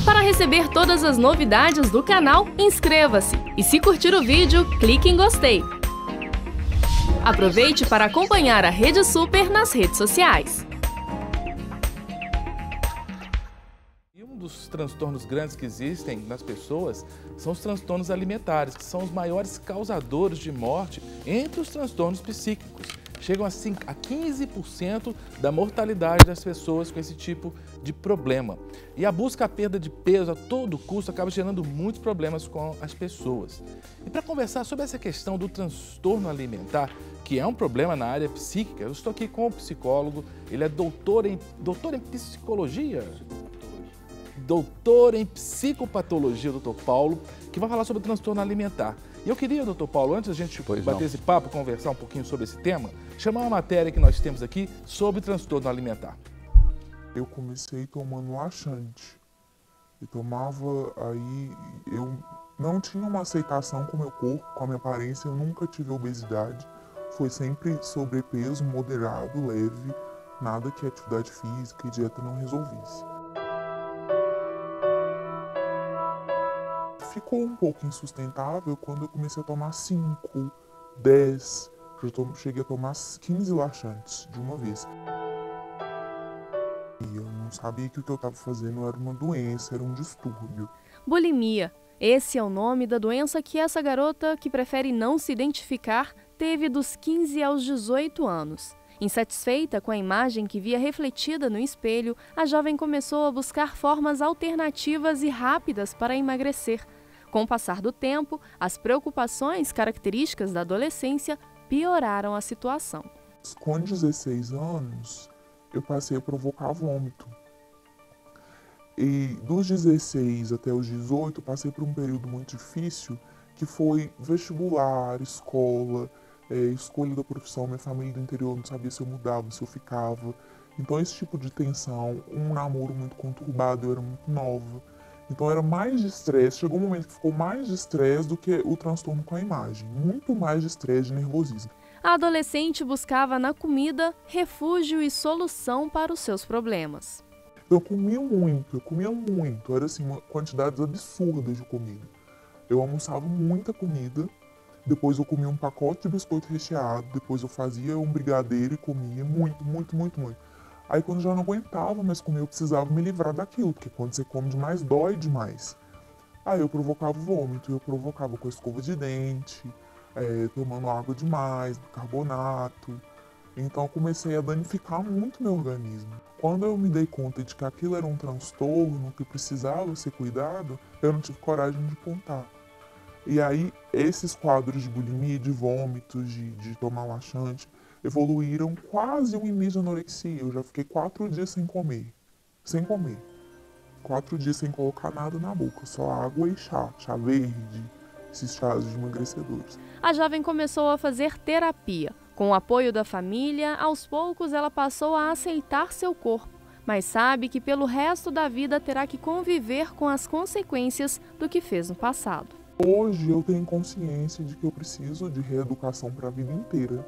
Para receber todas as novidades do canal, inscreva-se e se curtir o vídeo, clique em gostei. Aproveite para acompanhar a Rede Super nas redes sociais. Um dos transtornos grandes que existem nas pessoas são os transtornos alimentares, que são os maiores causadores de morte entre os transtornos psíquicos. Chegam a 15% da mortalidade das pessoas com esse tipo de problema. E a busca à perda de peso a todo custo acaba gerando muitos problemas com as pessoas. E para conversar sobre essa questão do transtorno alimentar, que é um problema na área psíquica, eu estou aqui com o psicólogo, ele é doutor em psicologia? Doutor em psicopatologia, doutor Paulo, que vai falar sobre o transtorno alimentar. E eu queria, doutor Paulo, antes da gente bater esse papo, conversar um pouquinho sobre esse tema, chamar uma matéria que nós temos aqui sobre transtorno alimentar. Eu comecei tomando laxante. Eu tomava, eu não tinha uma aceitação com o meu corpo, com a minha aparência, eu nunca tive obesidade. Foi sempre sobrepeso, moderado, leve, nada que atividade física e dieta não resolvesse. Ficou um pouco insustentável quando eu comecei a tomar 5, 10, cheguei a tomar 15 laxantes de uma vez. E eu não sabia que o que eu estava fazendo era uma doença, era um distúrbio. Bulimia. Esse é o nome da doença que essa garota, que prefere não se identificar, teve dos 15 aos 18 anos. Insatisfeita com a imagem que via refletida no espelho, a jovem começou a buscar formas alternativas e rápidas para emagrecer. Com o passar do tempo, as preocupações características da adolescência pioraram a situação. Com 16 anos, eu passei a provocar vômito. E dos 16 até os 18, passei por um período muito difícil, que foi vestibular, escola, escolha da profissão. Minha família do interior não sabia se eu mudava, se eu ficava. Então esse tipo de tensão, um namoro muito conturbado, eu era muito nova. Então era mais de estresse, chegou um momento que ficou mais de estresse do que o transtorno com a imagem. Muito mais de estresse, de nervosismo. A adolescente buscava na comida refúgio e solução para os seus problemas. Eu comia muito. Era assim, quantidades absurdas de comida. Eu almoçava muita comida, depois eu comia um pacote de biscoito recheado, depois eu fazia um brigadeiro e comia muito. Aí quando eu já não aguentava mais comer, eu precisava me livrar daquilo, porque quando você come demais, dói demais. Aí eu provocava vômito, eu provocava com escova de dente, tomando água demais, bicarbonato. Então eu comecei a danificar muito meu organismo. Quando eu me dei conta de que aquilo era um transtorno, que precisava ser cuidado, eu não tive coragem de contar. E aí esses quadros de bulimia, de vômitos, de tomar laxante, evoluíram quase um início de anorexia. Eu já fiquei 4 dias sem comer. 4 dias sem colocar nada na boca, só água e chá verde, esses chás de emagrecedores. A jovem começou a fazer terapia. Com o apoio da família, aos poucos ela passou a aceitar seu corpo, mas sabe que pelo resto da vida terá que conviver com as consequências do que fez no passado. Hoje eu tenho consciência de que eu preciso de reeducação para a vida inteira.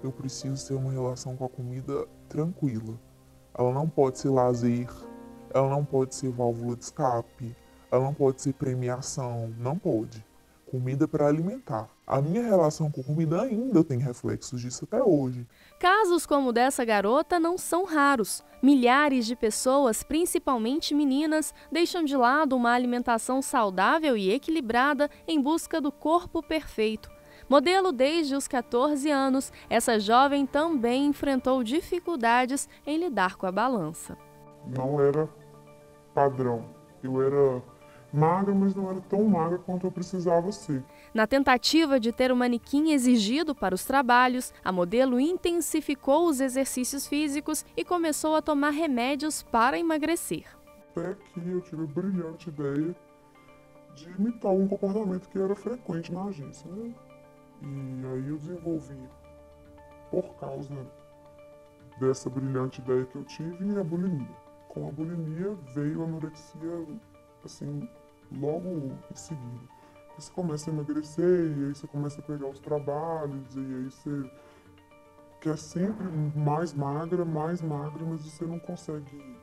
Eu preciso ter uma relação com a comida tranquila. Ela não pode ser lazer, ela não pode ser válvula de escape, ela não pode ser premiação, não pode. Comida para alimentar. A minha relação com comida ainda tem reflexos disso até hoje. Casos como o dessa garota não são raros. Milhares de pessoas, principalmente meninas, deixam de lado uma alimentação saudável e equilibrada em busca do corpo perfeito. Modelo desde os 14 anos, essa jovem também enfrentou dificuldades em lidar com a balança. Não era padrão. Eu era magra, mas não era tão magra quanto eu precisava ser. Na tentativa de ter o manequim exigido para os trabalhos, a modelo intensificou os exercícios físicos e começou a tomar remédios para emagrecer. Até que eu tive a brilhante ideia de imitar um comportamento que era frequente na agência, né? E aí eu desenvolvi, por causa dessa brilhante ideia que eu tive, a bulimia. Com a bulimia veio a anorexia, assim, logo em seguida. Você começa a emagrecer, e aí você começa a pegar os trabalhos, e aí você quer sempre mais magra, mas você não consegue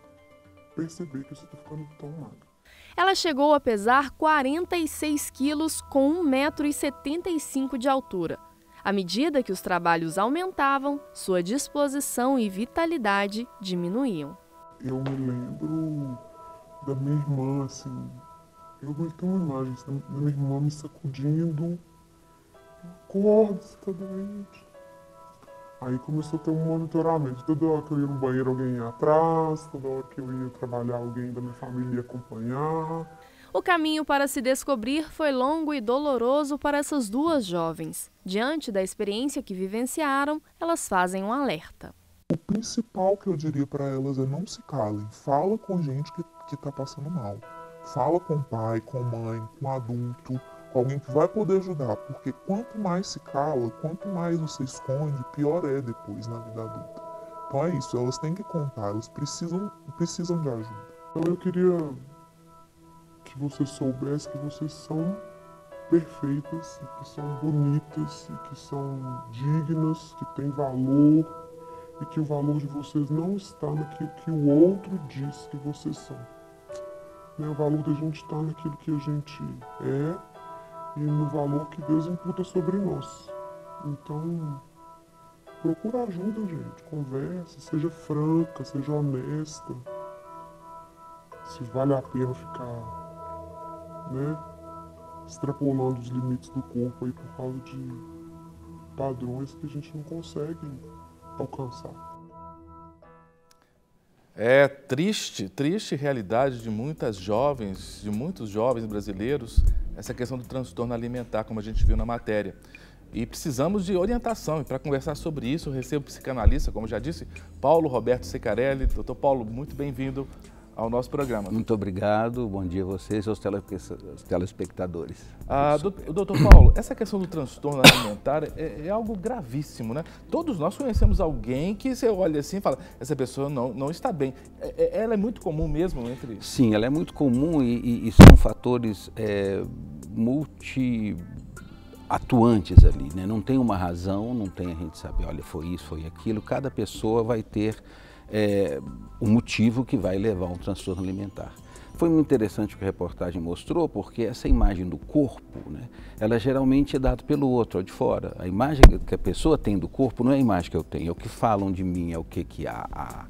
perceber que você está ficando tão magra. Ela chegou a pesar 46 quilos com 1,75 m de altura. À medida que os trabalhos aumentavam, sua disposição e vitalidade diminuíam. Eu me lembro da minha irmã, assim, eu tenho uma imagem assim, da minha irmã me sacudindo, acorda, você tá doente. Aí começou a ter um monitoramento, toda hora que eu ia no banheiro alguém ia atrás, toda hora que eu ia trabalhar alguém da minha família ia acompanhar. O caminho para se descobrir foi longo e doloroso para essas duas jovens. Diante da experiência que vivenciaram, elas fazem um alerta. O principal que eu diria para elas é não se calem, fala com gente que tá passando mal. Fala com o pai, com a mãe, com o adulto, com alguém que vai poder ajudar, porque quanto mais se cala, quanto mais você esconde, pior é depois na vida adulta. Então é isso, elas têm que contar, elas precisam de ajuda. Então eu queria que vocês soubessem que vocês são perfeitas, que são bonitas, que são dignas, que têm valor e que o valor de vocês não está naquilo que o outro diz que vocês são. O valor da gente está naquilo que a gente é e no valor que Deus imputa sobre nós. Então, procura ajuda, gente. Conversa, seja franca, seja honesta. Se vale a pena ficar, extrapolando os limites do corpo aí por causa de padrões que a gente não consegue alcançar. É triste realidade de muitos jovens brasileiros, essa questão do transtorno alimentar, como a gente viu na matéria. E precisamos de orientação. E para conversar sobre isso, eu recebo o psicanalista, como já disse, Paulo Roberto Ceccarelli. Doutor Paulo, muito bem-vindo ao nosso programa. Muito obrigado, bom dia a vocês e aos telespectadores. Doutor Paulo, essa questão do transtorno alimentar é algo gravíssimo, né? Todos nós conhecemos alguém que você olha assim e fala, essa pessoa não está bem. Ela é muito comum mesmo entre... Sim, ela é muito comum e são fatores multi-atuantes ali, né? Não tem uma razão, não tem a gente saber, olha, foi isso, foi aquilo. Cada pessoa vai ter o motivo que vai levar a um transtorno alimentar. Foi muito interessante o que a reportagem mostrou, porque essa imagem do corpo, né, ela geralmente é dada pelo outro, ó, de fora. A imagem que a pessoa tem do corpo não é a imagem que eu tenho, é o que falam de mim, é o que a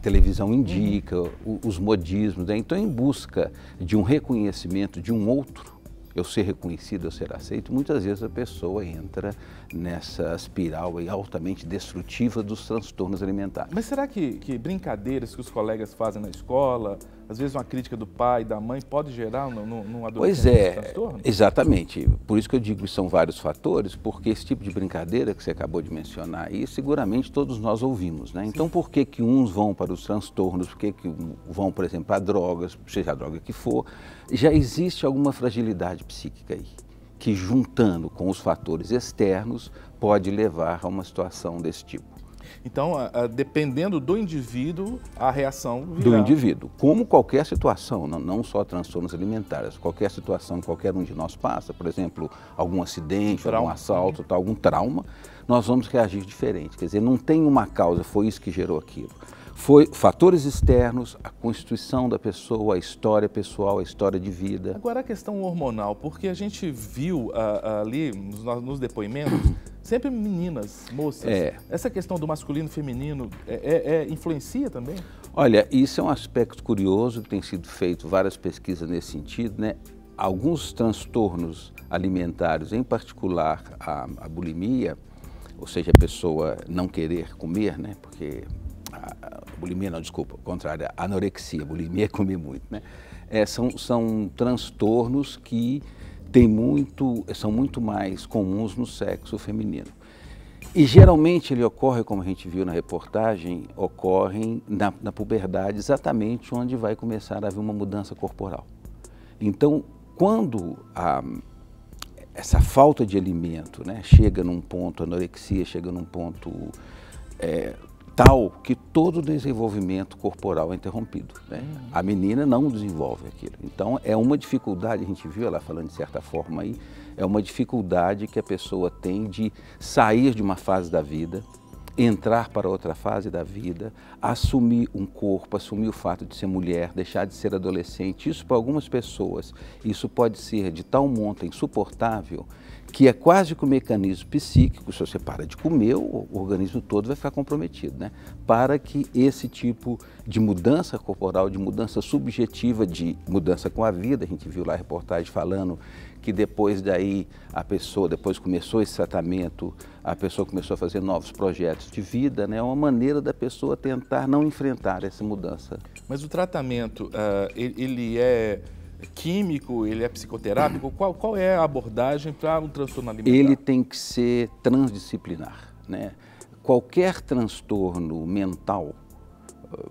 televisão indica, os modismos, né? Então, em busca de um reconhecimento de um outro, eu ser reconhecido, eu ser aceito, muitas vezes a pessoa entra nessa espiral aí altamente destrutiva dos transtornos alimentares. Mas será que brincadeiras que os colegas fazem na escola, às vezes uma crítica do pai, da mãe, pode gerar num adolescente transtorno? Exatamente. Por isso que eu digo que são vários fatores, porque esse tipo de brincadeira que você acabou de mencionar aí, seguramente todos nós ouvimos, né? Então, por que uns vão para os transtornos, por que vão, por exemplo, para drogas, seja a droga que for, já existe alguma fragilidade psíquica aí, que juntando com os fatores externos pode levar a uma situação desse tipo. Então, dependendo do indivíduo, a reação virá. Do indivíduo, como qualquer situação, não só transtornos alimentares, qualquer situação que qualquer um de nós passa, por exemplo, algum acidente, algum assalto, algum trauma, nós vamos reagir diferente. Quer dizer, não tem uma causa, foi isso que gerou aquilo. Foi fatores externos, a constituição da pessoa, a história pessoal, a história de vida. Agora a questão hormonal, porque a gente viu ali nos depoimentos, sempre meninas, moças. Essa questão do masculino e feminino influencia também? Olha, isso é um aspecto curioso que tem sido feito várias pesquisas nesse sentido, né? Alguns transtornos alimentares, em particular a bulimia, ou seja, a pessoa não querer comer, né? Porque bulimia não, desculpa, ao contrário, a anorexia, bulimia é comer muito, né? São transtornos que são muito mais comuns no sexo feminino. E geralmente ele ocorre, como a gente viu na reportagem, ocorrem na puberdade, exatamente onde vai começar a haver uma mudança corporal. Então, quando essa falta de alimento, né, chega num ponto, a anorexia chega num ponto tal que todo o desenvolvimento corporal é interrompido, né? A menina não desenvolve aquilo. Então, é uma dificuldade, a gente viu ela falando de certa forma aí, é uma dificuldade que a pessoa tem de sair de uma fase da vida entrar para outra fase da vida, assumir um corpo, assumir o fato de ser mulher, deixar de ser adolescente. Isso para algumas pessoas, isso pode ser de tal monta insuportável que é quase que um mecanismo psíquico. Se você para de comer, o organismo todo vai ficar comprometido, né? Para que esse tipo de mudança corporal, de mudança subjetiva, de mudança com a vida, a gente viu lá a reportagem falando que depois daí a pessoa, depois começou esse tratamento, a pessoa começou a fazer novos projetos de vida, né? É uma maneira da pessoa tentar não enfrentar essa mudança. Mas o tratamento, ele é químico, ele é psicoterápico? Qual é a abordagem para um transtorno alimentar? Ele tem que ser transdisciplinar, né? Qualquer transtorno mental,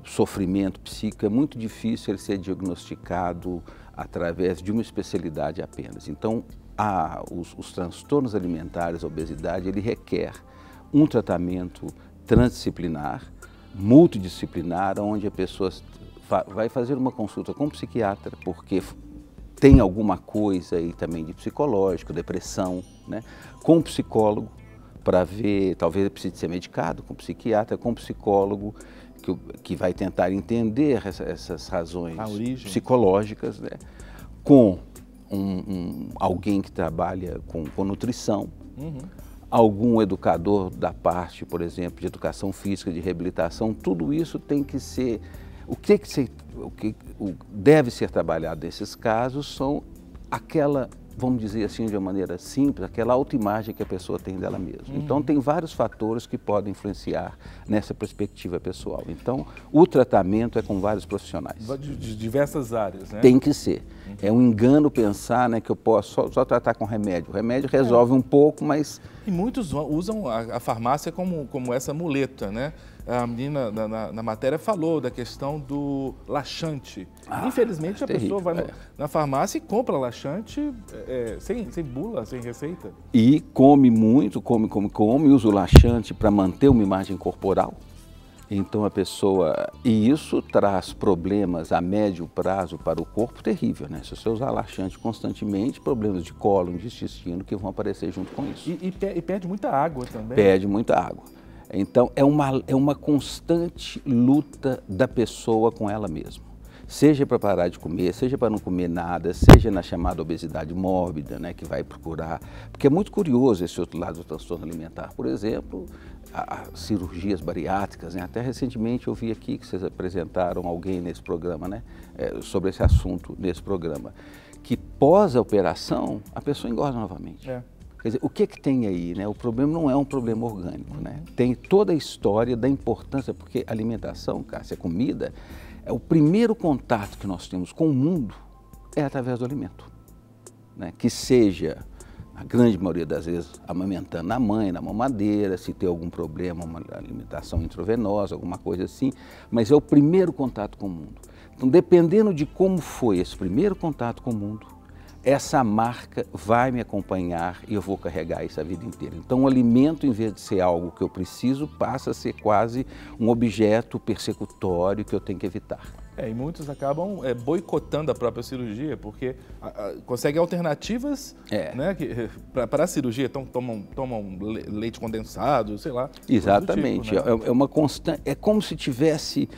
sofrimento psíquico, é muito difícil ele ser diagnosticado através de uma especialidade apenas. Então, os transtornos alimentares, a obesidade, ele requer um tratamento transdisciplinar, multidisciplinar, onde a pessoa vai fazer uma consulta com um psiquiatra, porque tem alguma coisa aí também de psicológico, depressão, né? Com um psicólogo, para ver, talvez precise ser medicado, com um psiquiatra, com um psicólogo, que vai tentar entender essas razões psicológicas, né? Com alguém que trabalha com nutrição, algum educador da parte, por exemplo, de educação física, de reabilitação. Tudo isso tem que ser... O que deve ser trabalhado nesses casos são aquela, vamos dizer assim de uma maneira simples, aquela autoimagem que a pessoa tem dela mesma. Então tem vários fatores que podem influenciar nessa perspectiva pessoal. Então o tratamento é com vários profissionais. De diversas áreas, né? Tem que ser. É um engano pensar, né, que eu posso só tratar com remédio. O remédio resolve um pouco, mas... E muitos usam a farmácia como essa muleta, né? A menina na matéria falou da questão do laxante. Infelizmente a pessoa vai na farmácia e compra laxante sem bula, sem receita. E come muito, come, usa o laxante para manter uma imagem corporal. Então a pessoa... E isso traz problemas a médio prazo para o corpo terrível, né? Se você usar laxante constantemente, problemas de cólon, de intestino que vão aparecer junto com isso. E perde muita água também. Perde muita água. Então é uma constante luta da pessoa com ela mesma. Seja para parar de comer, seja para não comer nada, seja na chamada obesidade mórbida, né, que vai procurar. Porque é muito curioso esse outro lado do transtorno alimentar. Por exemplo, as cirurgias bariátricas, né? Até recentemente eu vi aqui que vocês apresentaram alguém nesse programa, né, sobre esse assunto nesse programa, que pós a operação a pessoa engorda novamente. Quer dizer, o que tem aí, né? O problema não é um problema orgânico, né? Tem toda a história da importância, porque a alimentação, Cássia, a comida, o primeiro contato que nós temos com o mundo é através do alimento, né? Que seja, a grande maioria das vezes, amamentando a mãe, na mamadeira, se tem algum problema, uma alimentação intravenosa, alguma coisa assim, mas é o primeiro contato com o mundo. Então, dependendo de como foi esse primeiro contato com o mundo, essa marca vai me acompanhar e eu vou carregar isso a vida inteira. Então o alimento, em vez de ser algo que eu preciso, passa a ser quase um objeto persecutório que eu tenho que evitar. E muitos acabam boicotando a própria cirurgia, porque conseguem alternativas, né, para a cirurgia, tomam leite condensado, sei lá. Exatamente, tipo, né? É uma constante, é como se tivesse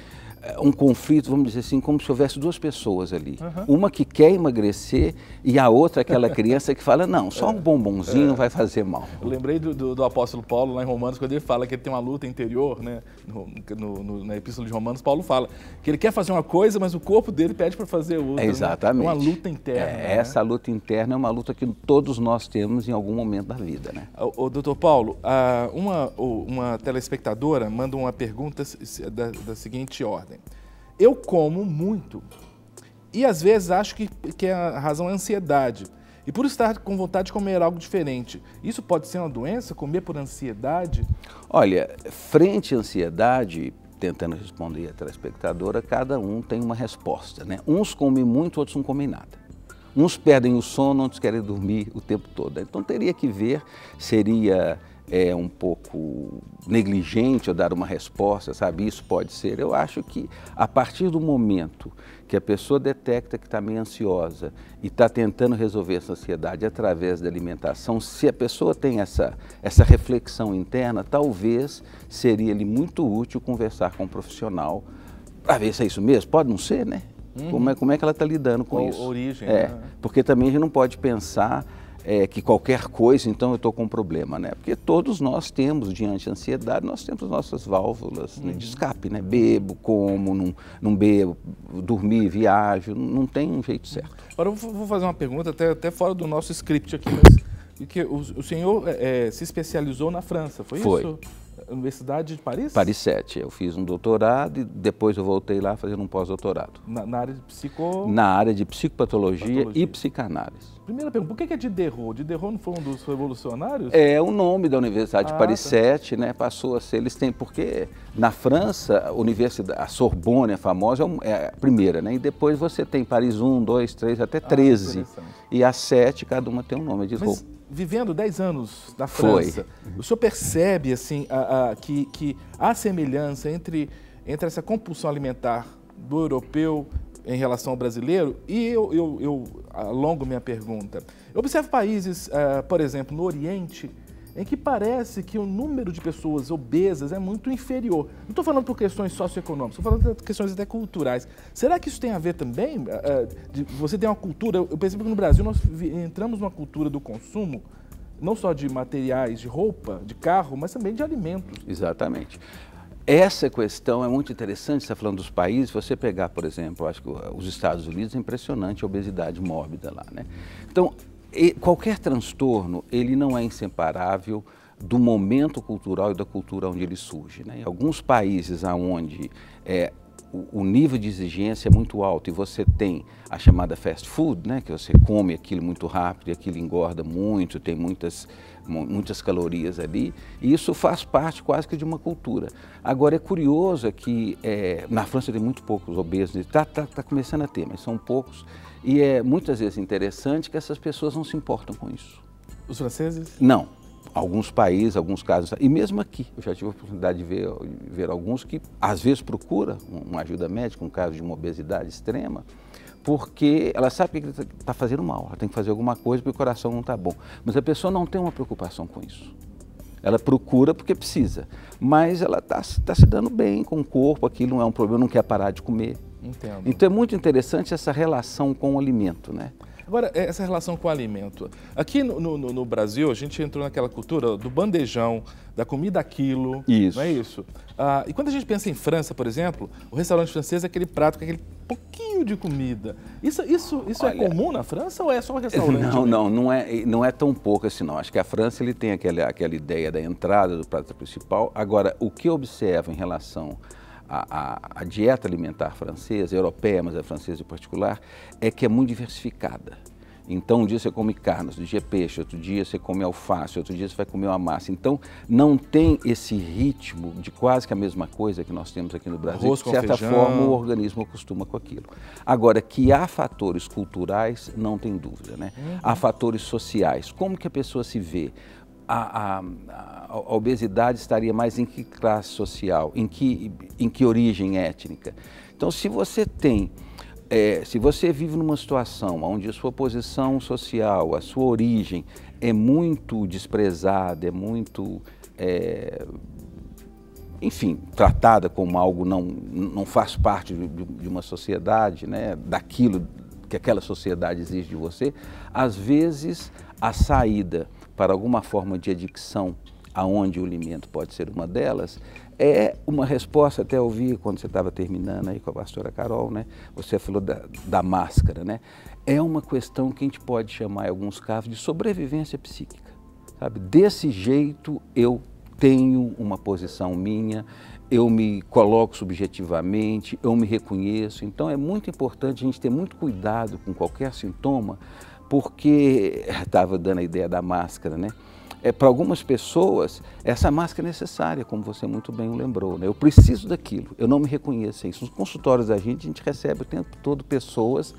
um conflito, vamos dizer assim, como se houvesse duas pessoas ali. Uma que quer emagrecer e a outra, aquela criança que fala, não, só um bombonzinho vai fazer mal. Eu lembrei do apóstolo Paulo lá em Romanos, quando ele fala que ele tem uma luta interior, né? Na Epístola de Romanos, Paulo fala que ele quer fazer uma coisa, mas o corpo dele pede para fazer outra. Exatamente. Né? Uma luta interna. Essa luta interna é uma luta que todos nós temos em algum momento da vida, né? Doutor Paulo, uma telespectadora manda uma pergunta da seguinte ordem. Eu como muito e às vezes acho que a razão é a ansiedade. E por estar com vontade de comer algo diferente, isso pode ser uma doença, comer por ansiedade? Olha, frente à ansiedade, tentando responder a telespectadora, cada um tem uma resposta, né? Uns comem muito, outros não comem nada. Uns perdem o sono, outros querem dormir o tempo todo. Então teria que ver, seria é um pouco negligente ou dar uma resposta, sabe? Isso pode ser. Eu acho que a partir do momento que a pessoa detecta que está meio ansiosa e está tentando resolver essa ansiedade através da alimentação, se a pessoa tem essa reflexão interna, talvez seria ali muito útil conversar com um profissional para ver se é isso mesmo. Pode não ser, né? Como é que ela está lidando com isso? A origem, né? Né? Porque também a gente não pode pensar que qualquer coisa, então eu estou com um problema, né? Porque todos nós temos, diante da ansiedade, nós temos nossas válvulas né, de escape, né? Bebo, como, não bebo, dormir, viajo, não tem um jeito certo. Agora eu vou fazer uma pergunta até fora do nosso script aqui, mas que o senhor se especializou na França, foi isso? Universidade de Paris? Paris 7. Eu fiz um doutorado e depois eu voltei lá fazendo um pós-doutorado. Na área de Na área de psicopatologia e psicanálise. Primeira pergunta, por que é Diderot? Diderot não foi um dos revolucionários? É o nome da Universidade de Paris 7, né? Passou a ser, eles têm, porque na França, a Universidade, a Sorbonne, a famosa, é a primeira, né? E depois você tem Paris 1, 2, 3, até 13. E as 7, cada uma tem um nome. Mas vivendo 10 anos na França, o senhor percebe assim, que há semelhança entre essa compulsão alimentar do europeu em relação ao brasileiro? E eu alongo minha pergunta. Eu observo países, por exemplo, no Oriente, em que parece que o número de pessoas obesas é muito inferior. Não estou falando por questões socioeconômicas, estou falando de questões até culturais. Será que isso tem a ver também? Você tem uma cultura, eu percebo que no Brasil nós entramos numa cultura do consumo, não só de materiais, de roupa, de carro, mas também de alimentos. Exatamente. Essa questão é muito interessante, você está falando dos países, você pegar, por exemplo, acho que os Estados Unidos é impressionante a obesidade mórbida lá, né? Então, qualquer transtorno, ele não é inseparável do momento cultural e da cultura onde ele surge, né? Em alguns países onde o nível de exigência é muito alto e você tem a chamada fast food, né? Que você come aquilo muito rápido e aquilo engorda muito, tem muitas calorias ali, e isso faz parte quase que de uma cultura. Agora é curioso que na França tem muito poucos obesos, está começando a ter, mas são poucos, e é muitas vezes interessante que essas pessoas não se importam com isso. Os franceses? Não. Alguns países, alguns casos, e mesmo aqui, eu já tive a oportunidade de ver alguns que às vezes procuram uma ajuda médica, um caso de uma obesidade extrema, porque ela sabe que está fazendo mal, ela tem que fazer alguma coisa porque o coração não está bom. Mas a pessoa não tem uma preocupação com isso. Ela procura porque precisa, mas ela está se dando bem com o corpo, aquilo não é um problema, não quer parar de comer. Entendo. Então é muito interessante essa relação com o alimento, né? Agora, essa relação com o alimento. Aqui no Brasil, a gente entrou naquela cultura do bandejão, da comida a quilo, isso. Não é isso? E quando a gente pensa em França, por exemplo, o restaurante francês é aquele prato com aquele pouquinho de comida. Isso Olha, é comum na França ou é só um restaurante? Não é tão pouco assim não. Acho que a França ele tem aquela ideia da entrada do prato principal. Agora, o que eu observo em relação a dieta alimentar francesa, europeia, mas a francesa em particular, é que é muito diversificada. Então, um dia você come carne, outro dia peixe, outro dia você come alface, outro dia você vai comer uma massa. Então, não tem esse ritmo de quase que a mesma coisa que nós temos aqui no Brasil. Arroz de certa forma, o organismo acostuma com aquilo. Agora, que há fatores culturais, não tem dúvida, né? Há fatores sociais. Como que a pessoa se vê? A obesidade estaria mais em que classe social, em que origem étnica. Então, se você vive numa situação onde a sua posição social, a sua origem é muito desprezada, é muito, enfim, tratada como algo não faz parte de uma sociedade, né, daquilo que aquela sociedade exige de você, às vezes a saída para alguma forma de adicção, aonde o alimento pode ser uma delas, é uma resposta, até ouvi quando você estava terminando aí com a pastora Carol, né? Você falou da máscara, né? É uma questão que a gente pode chamar em alguns casos de sobrevivência psíquica, sabe? Desse jeito eu tenho uma posição minha, eu me coloco subjetivamente, eu me reconheço. Então é muito importante a gente ter muito cuidado com qualquer sintoma, porque estava dando a ideia da máscara, né? Para algumas pessoas, essa máscara é necessária, como você muito bem lembrou, né? Eu preciso daquilo, eu não me reconheço isso. Nos consultórios da gente, a gente recebe o tempo todo pessoas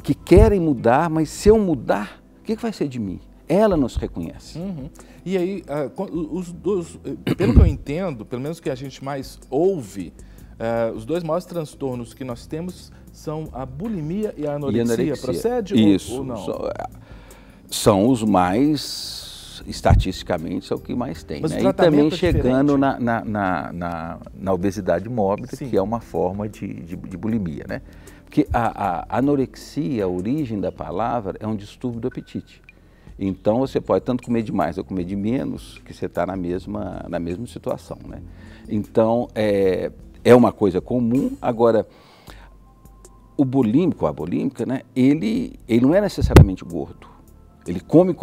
que querem mudar, mas se eu mudar, o que vai ser de mim? ela nos reconhece. E aí, pelo que eu entendo, pelo menos que a gente mais ouve, os dois maiores transtornos que nós temos são a bulimia e a anorexia. Procede ou não? São os mais, estatisticamente, são o que mais tem. Mas né? o tratamento e também é chegando na obesidade mórbida, que é uma forma de bulimia, né? Porque a anorexia, a origem da palavra, é um distúrbio do apetite. Então você pode tanto comer de mais ou comer de menos, que você está na mesma situação, né? Então é uma coisa comum. Agora, o bulímico, a bulímica, né? Ele não é necessariamente gordo. Ele come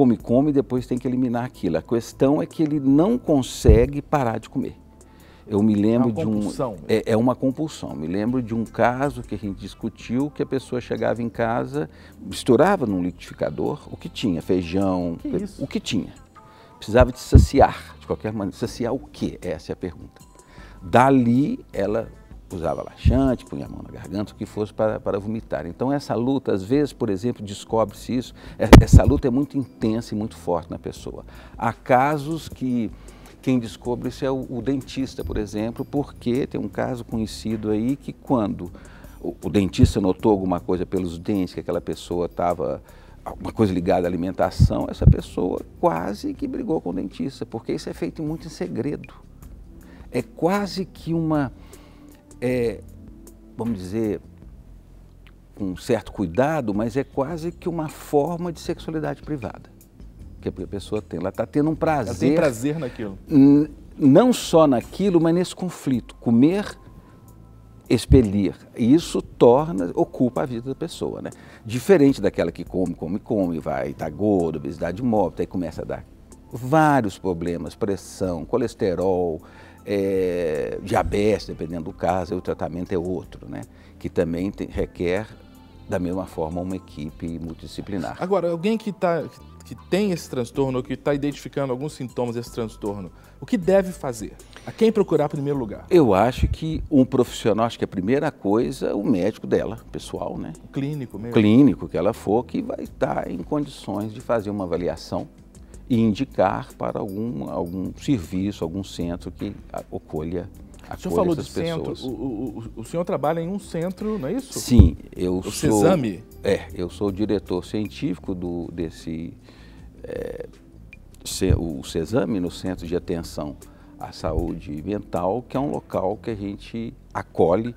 e depois tem que eliminar aquilo. A questão é que ele não consegue parar de comer. Eu me lembro de compulsão. É uma compulsão. Me lembro de um caso que a gente discutiu, que a pessoa chegava em casa, misturava num liquidificador o que tinha, feijão, o que tinha. Precisava de saciar, de qualquer maneira. Saciar o quê? Essa é a pergunta. Dali, ela usava laxante, punha a mão na garganta, o que fosse para vomitar. Então essa luta, às vezes, por exemplo, descobre-se isso, essa luta é muito intensa e muito forte na pessoa. Há casos que quem descobre isso é o dentista, por exemplo, porque tem um caso conhecido aí que quando o dentista notou alguma coisa pelos dentes, que aquela pessoa estava, alguma coisa ligada à alimentação, essa pessoa quase que brigou com o dentista, porque isso é feito muito em segredo. É quase que vamos dizer, com um certo cuidado, mas é quase que uma forma de sexualidade privada que a pessoa tem. Ela está tendo um prazer. Ela tem prazer naquilo. Não só naquilo, mas nesse conflito. Comer, expelir. E isso ocupa a vida da pessoa, né? Diferente daquela que come, vai estar gordo, obesidade mórbida, aí começa a dar vários problemas, pressão, colesterol, diabetes, dependendo do caso, aí o tratamento é outro, né? Que também requer, da mesma forma, uma equipe multidisciplinar. Agora, alguém que tem esse transtorno, ou que está identificando alguns sintomas desse transtorno, o que deve fazer? A quem procurar em primeiro lugar? Eu acho que um profissional, acho que a primeira coisa, o médico dela, pessoal, né? O clínico mesmo? Clínico que ela for, que vai estar em condições de fazer uma avaliação e indicar para algum serviço, algum centro que acolha o senhor falou de pessoas. Centro, o senhor trabalha em um centro, não é isso? Sim, eu sou... O CESAME? Eu sou o diretor científico desse... o CESAME, no Centro de Atenção à Saúde Mental, que é um local que a gente acolhe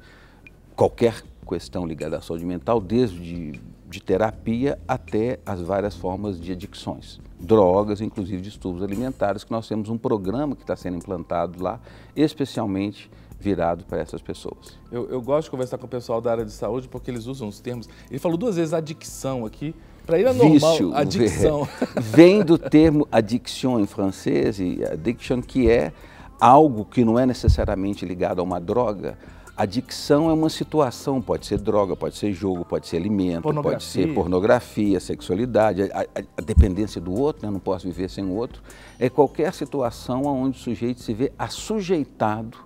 qualquer questão ligada à saúde mental, desde de terapia até as várias formas de adicções, drogas, inclusive distúrbios alimentares, que nós temos um programa que está sendo implantado lá, especialmente virado para essas pessoas. Eu gosto de conversar com o pessoal da área de saúde porque eles usam os termos. Ele falou 2 vezes adicção aqui. Para ele é normal, vício, adicção. Vem do termo addiction em francês, e addiction que é algo que não é necessariamente ligado a uma droga. Adicção é uma situação, pode ser droga, pode ser jogo, pode ser alimento, pode ser pornografia, sexualidade, a dependência do outro, né? Não posso viver sem o outro. É qualquer situação onde o sujeito se vê assujeitado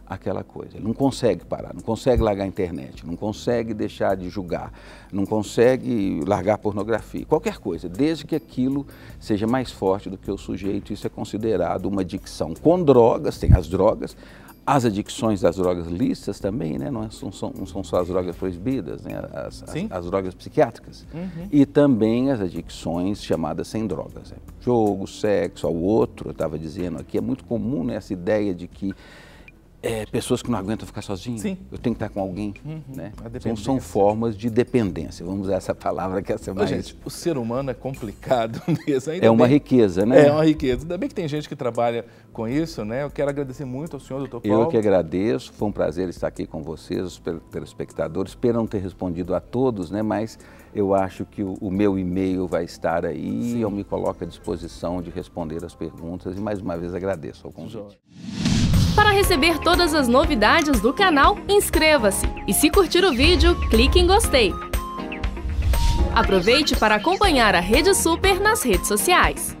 àquela coisa. Ele não consegue parar, não consegue largar a internet, não consegue deixar de julgar, não consegue largar a pornografia, qualquer coisa, desde que aquilo seja mais forte do que o sujeito, isso é considerado uma adicção. Com drogas, tem as drogas, as adicções das drogas lícitas também, né? Não são só as drogas proibidas, né? As drogas psiquiátricas. E também as adicções chamadas sem drogas. Né? Jogo, sexo, ao outro, eu estava dizendo aqui, é muito comum, né, essa ideia de que pessoas que não aguentam ficar sozinhas, eu tenho que estar com alguém. Né? Então são formas de dependência, vamos usar essa palavra que essa mais... Gente, o ser humano é complicado mesmo. É uma riqueza, né? É uma riqueza. Ainda bem que tem gente que trabalha com isso, né? Eu quero agradecer muito ao senhor, doutor Paulo. Eu que agradeço, foi um prazer estar aqui com vocês, os telespectadores. Espero não ter respondido a todos, né? Mas eu acho que o meu e-mail vai estar aí e eu me coloco à disposição de responder as perguntas e mais uma vez agradeço ao convite. Para receber todas as novidades do canal, inscreva-se e se curtir o vídeo, clique em gostei. Aproveite para acompanhar a Rede Super nas redes sociais.